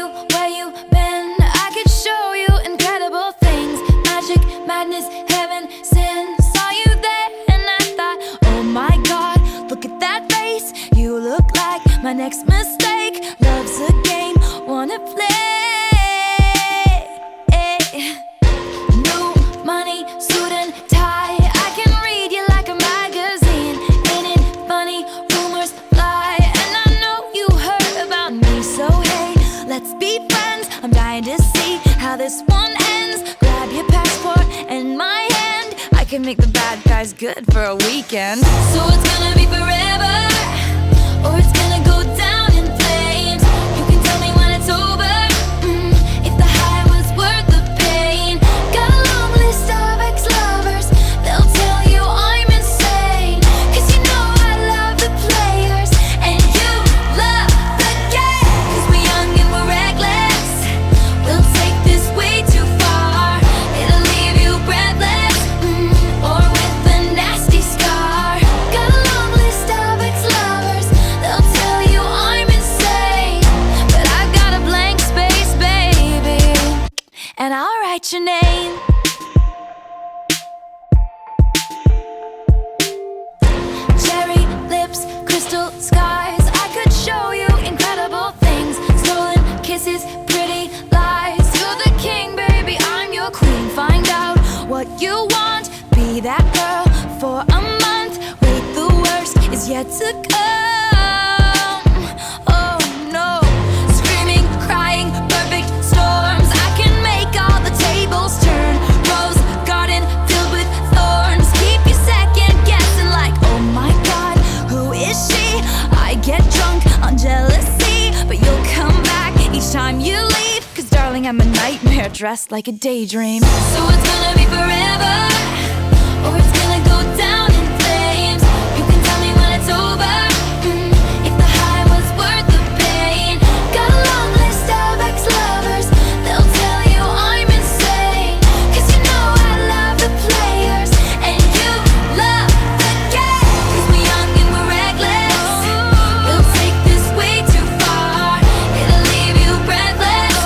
you, where you been? I could show you incredible things. Magic, madness, heaven, sin. Saw you there and I thought, oh my God, look at that face. You look like my next mistake. Love's a game, wanna play. New money, suit and tie. I can read you like a magazine. Ain't it funny? Rumors fly, and I know you heard about me. So hey, let's be friends. I'm dying to see how this one ends. Grab your passport and my hand. I can make the bad guys good for a weekend. So it's gonna be forever, or it's gonna go down in flames. You can tell me when it's over, if the high was worth the pain. Got a long list of ex-lovers, they'll tell you I'm insane. Cause you know I love the players, and you love the game. Cause we're young and we're reckless, we'll take this way too far. It'll leave you breathless, or with a nasty scar. Got a long list of ex-lovers, they'll tell you I'm insane. But I've got a blank space, baby, and I'll write your name. Cherry lips, crystal skies. I could show you incredible things. Stolen kisses, pretty lies. You're the king, baby, I'm your queen. Find out what you want, be that girl for a month. Wait, the worst is yet to come. Oh no, screaming, crying, perfect storms. I can make all the tables turn. Rose garden filled with thorns. Keep you second guessing like, oh my God, who is she? I get drunk on jealousy, but you'll come back each time you leave. Cause darling, I'm a nightmare dressed like a daydream. So it's gonna be forever, or it's gonna go down in flames. You can tell me when it's over, if the high was worth the pain. Got a long list of ex-lovers, they'll tell you I'm insane. Cause you know I love the players, and you love the game. Cause we're young and we're reckless, we'll take this way too far. It'll leave you breathless,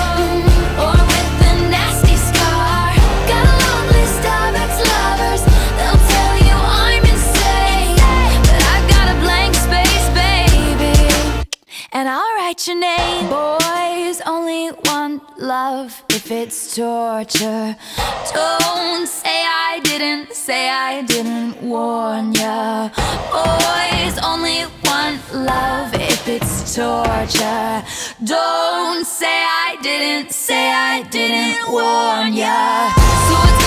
or with a nasty scar. Got a long list of ex-lovers, they'll tell you I'm insane. But I've got a blank space, baby, and I'll write your name. Boys only want love if it's torture. Don't say I didn't warn ya. Boys only want love if it's torture. Don't say I didn't warn ya. So it's